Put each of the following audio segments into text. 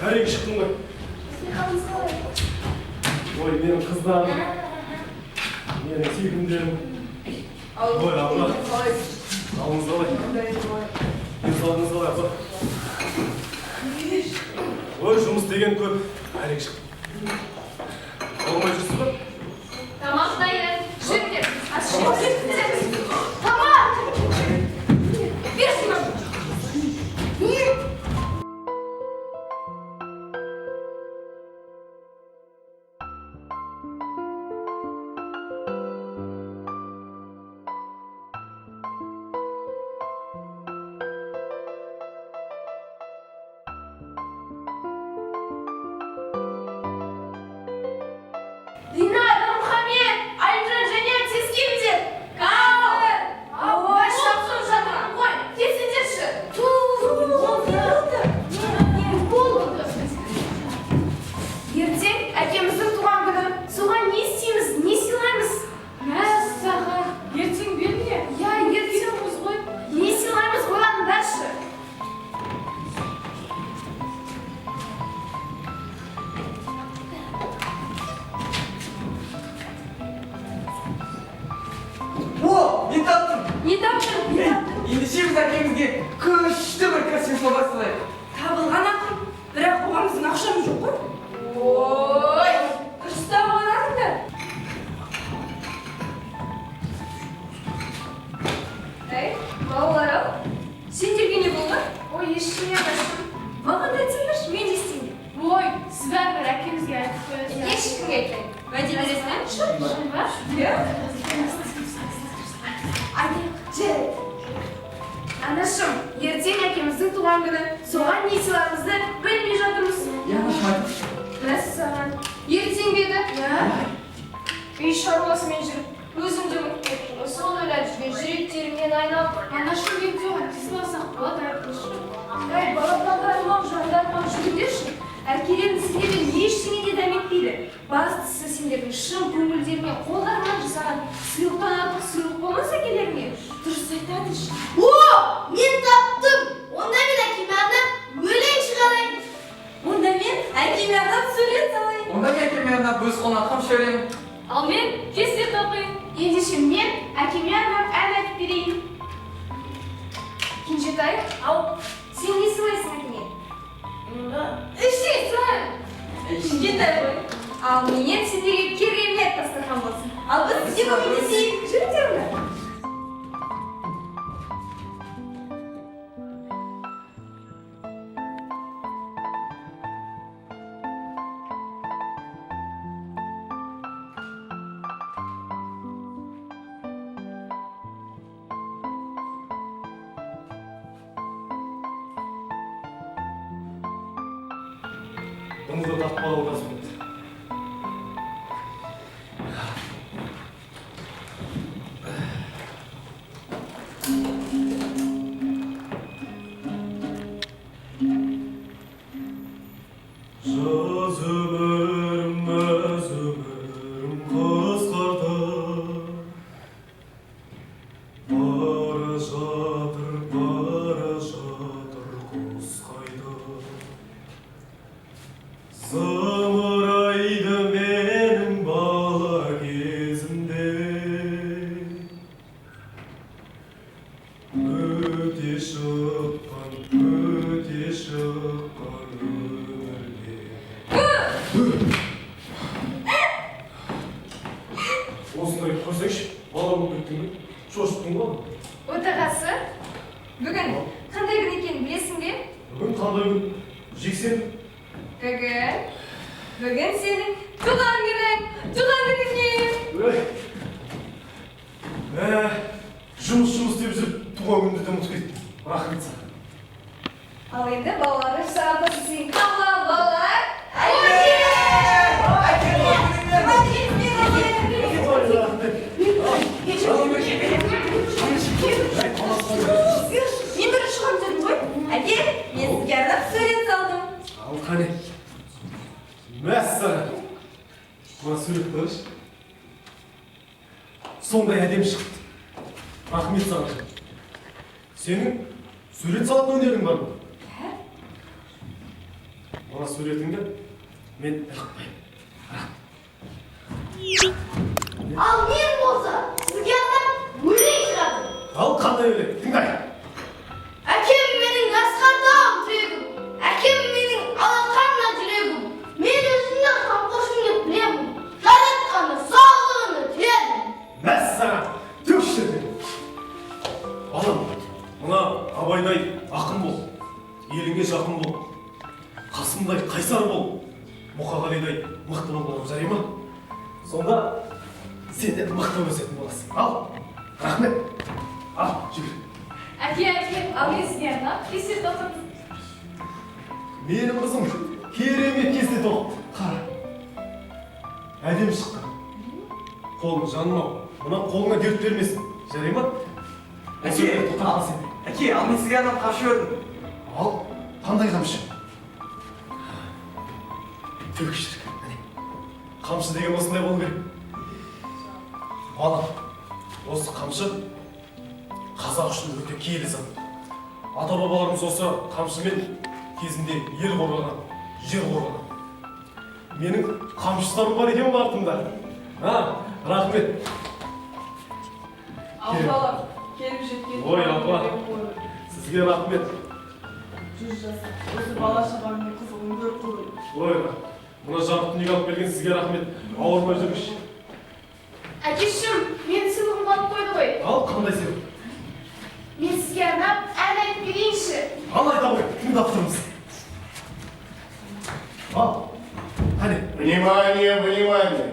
Қайрең шықтың ғой. Ой, менің қыздарым. Менің сүйкімдерім. Ой, абла. Алыңыз қалай? Денсаулығыңыз қалай, абла? Ой, жұмыс деген көп. Қайрең шықтың. Olmay жүрсіз ба? Tamam dayı. Şimdi. Tamam. Bir şunu. Dinledim Hamiyet. Ayrıca Cennet siz kimdir? Kal. Avoy şapsın şapsın koy. Kesindir şu. Ертең әкеміздің туған күні. Соған не істейміз, не сыйлаймыз? Мәссаға. Ертең берме? Я ертеңіміз ғой. Не сыйлаймыз ойланыңдаршы. О, не таптым. Не таптың? Ендеше біз әкемізге күшті бір костюм сыйлап салайық. Табылған ақын. Бірақ оғамыздың ақшамыз жоқ қой. Ой, қырыста боларыңдар. Әй, балаларым, сендерге не болды? Ой, ештеңе анашым. Маған да айтсаңдаршы, мен де істеймін. Ой, сіз бәрібір әкемізге айтып қоясыз. Ешкімге айтпаймын. Уәде бересің? Шын ба? Иә. Айтайық, жарайды. Анашым, ертең әкеміздің туған күні. Соған не сыйларымызды білмей жатырмыз. Я анашым айтып. Мәссаған. Ертең беді? Иә. Үй шаруасымен жүріп, өзім де ұмытып кеттім. Сол ойлап жүрген жүректерімнен айналып. Анашым ертең оған сыйласақ болады айтыңызшы. Әй, балапандарым-ау, жандарым-ау жүріңдерші. Әкелерің сіздерден ештеңе де дәметпейді. Бастысы сендердің шын көңілдерімен қолдарынан жасаған сыйлықтан артық сыйлық болмаса әкелеріңе. Дұрыс айтады ше. О, мен таптым. Онда мен әкеме арнап өлең шығарайын. Онда мен әкеме арнап сурет салайын. Онда мен әкеме арнап өз қонақым сөйлеймін. Ал мен кесте тоқиын. Ендеше мен әкеме арнап ән айтып берейін. Кенжетай, ау, сен не сыйлайсың әкеме? Іштей сұрайын. Кенжетай ғой. Ал менен сендерге керемет дастархан болсын. Ал біз сізге көмектесейік. Жүріңдер ме? Бұнызды тақпалы олғасын. Жаз өмірім, мәз өмірім қысқарды. Бара жатыр құс қайда. Зымырайды менің бала кезімде. Өте шыққан өмірде. Осындай көрсекші, бала болып кеттің бе? Шошықтың ба? Отағасы, бүгін қандай күн екенін білесің бе? Бүгін қандай күн? Жексенбі. Бүгін сенің туған күнің, туған күніңе. Жұмыс деп жүріп, туған күнді де ұмытып кеттім. Рахмет саған. Ал енді балалары саған тасысын. Қабла балалар. Мен бірі шығам дедім ғой. Әке, мен сізге арнап сурет салдым. Ал қане. Мәссаған. Мына сурет қарашы. Сондай әдемі шықты. Рахмет саған. Сенің сурет салатын өнерің бар ма? Мына суретіңді мен ілікпаймын. Ал мен болса, сізге адам өлең шығады. Ал қандай өлең? Тыңдай. Әкем менің асқардан тірегім, әкем менің алақанына жүрегім. Мен өзімді қамқоршым деп білемін, жаратқаны саулығын тіледім. Мәссаған, түк жерде. Балам, мына абайдай ақын бол, еліңе жақын бол, Қасымдай қайсар бол, Мұқағалидай мықты бол, жарай ма? Сонда сенден мықты өсетін боласың. Ал, рахмет. Ал, жүгір. Әке, ал мен сізге арнап, кесет отырмын. Менің қызым керемет кесте тоқ. Қара. Әдемі шықты. Қолың жанымау. Мына қолыңа дерт бермесін. Жарай ма? Әке, ал мен сізге адам қамшы көрдім. Ал, қандай қамшы? Түк шіркін. Қамшы деген осындай болу керек. Балам, осы қамшы қазақ үшін өте киелі зат. Ата-бабаларымыз осы қамшымен кезінде ел қорғаған, жер қорғаған. Менің қамшыларым бар екен ғой артымда. Рахмет. Абалар, келіп жеткен. Ой, апа, сізге рахмет. 100 жас. Өзі бала шабаңның қызығын көріп қой. Ой, мына жарық дүниеге алып келген сізге рахмет. Ауырмай жүріңізші. Әкешім, мен сыйлығымды алып қойды ғой. Ал, қандай сыйлық? Мен сізге арнап ән айтып берейінші. Ал, айта ғой, тыңдап тұрмыз. Ал, қане. Внимание, внимание!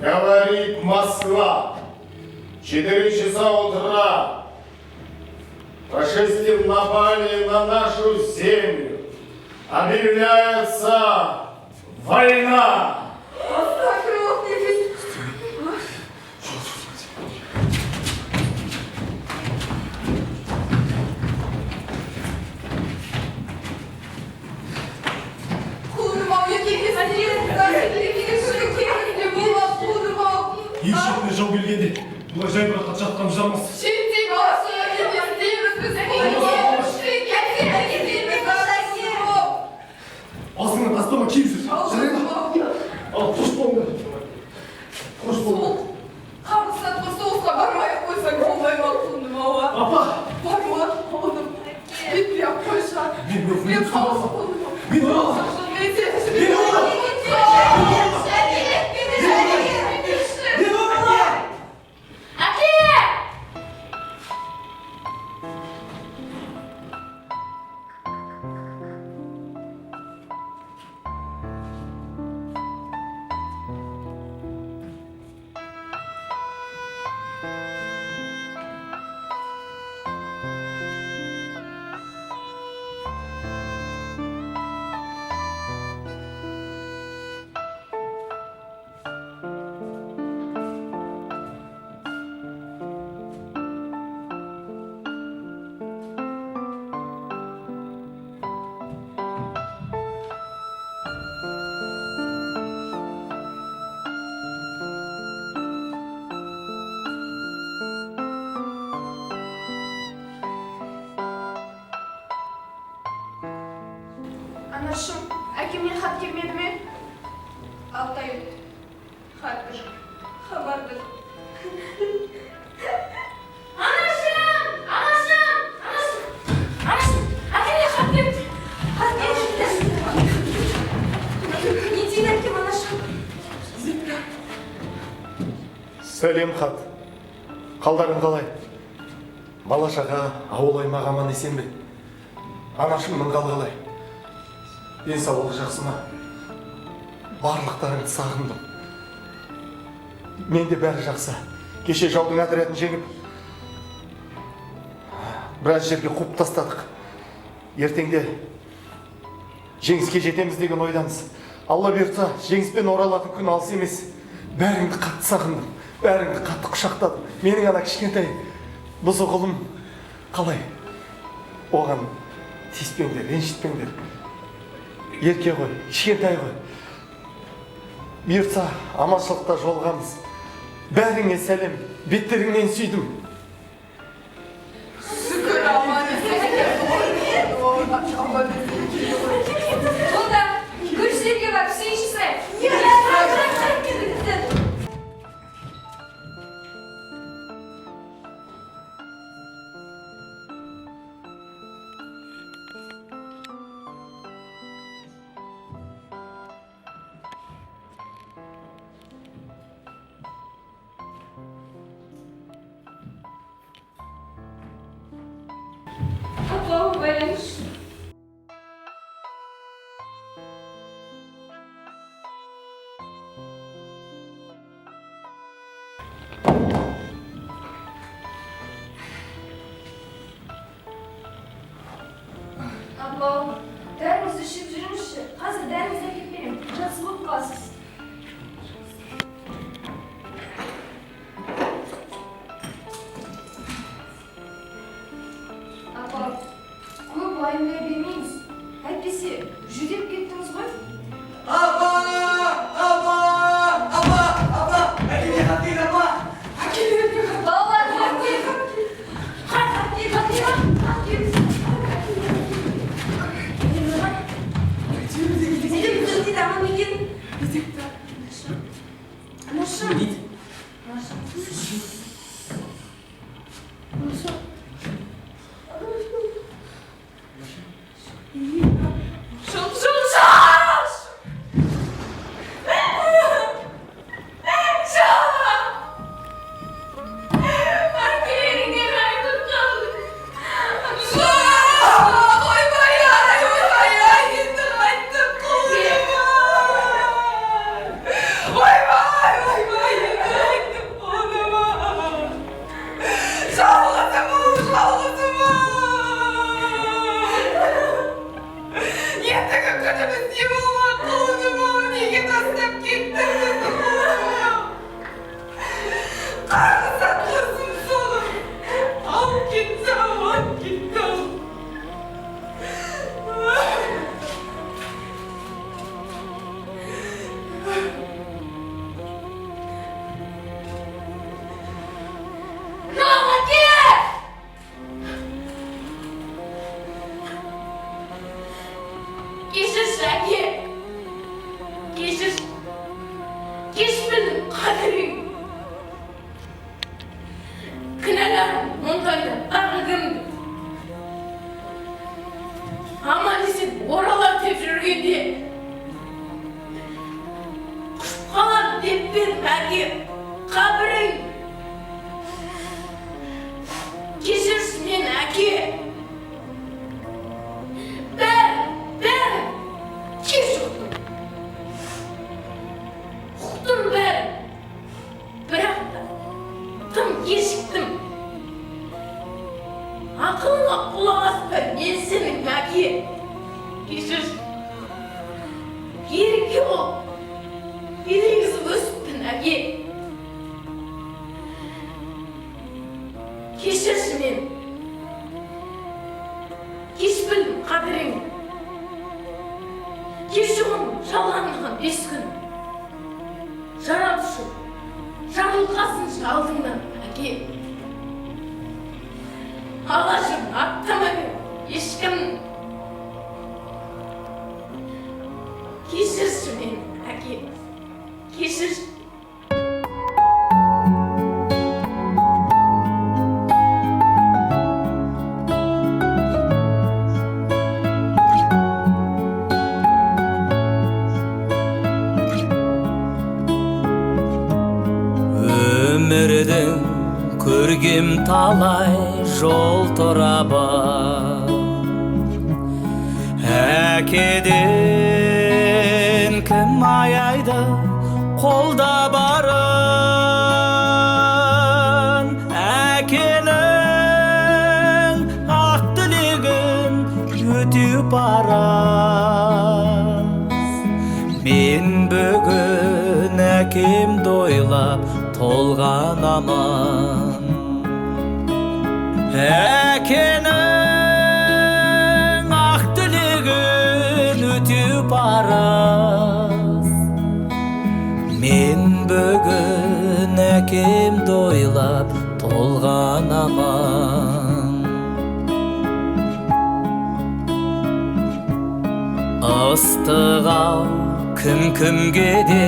Говорит Москва. 4 часа утра. Фашисты напали на нашу землю. Объявляется война. Ел шетіне жау келгенде, бұлай жайбыраққа жатқан жармыз. Асыңнан тастама киіп жүр. Жарай ма? Ал, қош болыңдар. Қош болыңдар. Қарғысатқа соғысқа бармай-ақ қойсаң ондай мақұлдым ауа. Апа! Барма, оğlum. Bitmeyip koşar. Мен Мен қалып oğlum. Мен ораласам. Мен сені Мен ораласам. Әке! Анашым, әкемнен хат келмеді ме? Altay, хат бір, хабар бір. Анашым! Әкемнен хат келді. Хат келді. Не дейді әкем, анашым? Сәлем хат. Қалдарың қалай? Бала-шаға, ауыл-аймақ аман есен бе? Анашымның қалы қалай? Денсаулығы жақсы ма? Барлықтарыңды сағындым. Менде бәрі жақсы. Кеше жаудың отрядын жеңіп, біраз жерге қуып тастадық. Ертеңде жеңіске жетеміз деген ойдамыз. Алла бұйыртса, жеңіспен оралатын күн алыс емес. Бәріңді қатты сағындым. Бәріңді қатты құшақтадым. Менің ана кішкентай бұзықұлым қалай? Оған тиіспеңдер, ренжітпеңдер. Ерке ғой, кішкентай ғой. Бұйыртса, аманшылықта жолығамыз. Бәріңе сәлем, беттеріңнен сүйдім. Şükür aman. Onda Appa, dərinizi işib жүріңізші. Қазір дәріңізді әкеп берем. Жақсы болып қаласыз. Апа, көп уайымдай бермейміз. Әйтпесе, жүдеп кеттіңіз ғой. Aba! Әкеле хаттин апа! Балалар, хаттин! Көргем талай жол тораба Әкеден кім аяйды қолда барын Әкенің ақ тілегін өтеу парыз Мен бүгін әкемді ойлап толғанамын Әкенің ақ тілегін өтеу парыз Мен бүгін әкемді ойлап толғанамын Ыстық-ау кім-кімге де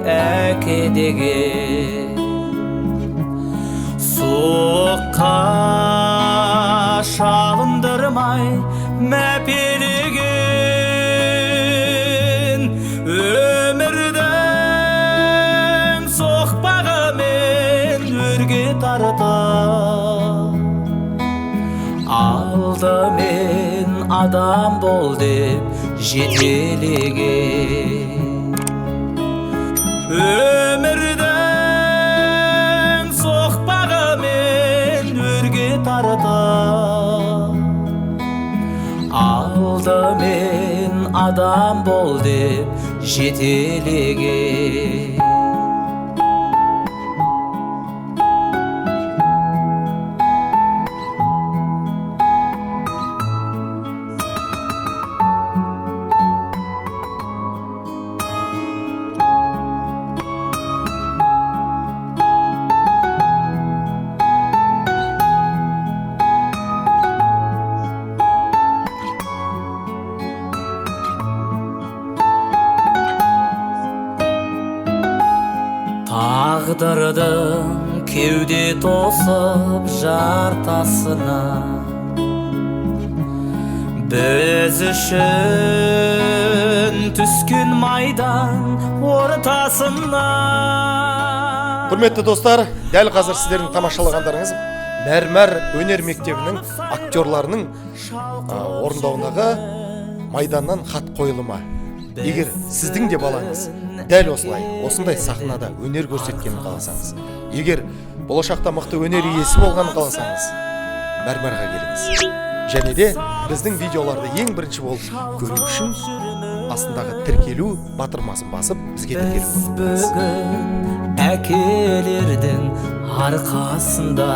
әке деген Суыққа шалындырмай мәпелеген Өмірдің соқпағымен өрге тарта Алдымен адам бол деп жетелеген Өмірдің соқпағымен өрге тарта адам бол деп жетелеген. Тағдырдың кеуде тосып жартасына, біз үшін түскен майдан ортасына. Құрметті достар, дәл қазір сіздердің тамашалағандарыңыз Мәрмәр өнер мектебінің актерларының орындауындағы Майданнан хат қойылымы. Егер сіздің де балаңыз дәл осындай сахнада өнер көрсеткенін қаласаңыз, егер болашақта мықты өнер иесі болғанын қаласаңыз, Мәрмәрға келіңіз. Және де біздің видеоларды ең бірінші болып көру үшін астындағы тіркелу батырмасын басып, бізге тіркелу. Бүгін әкелердің арқасында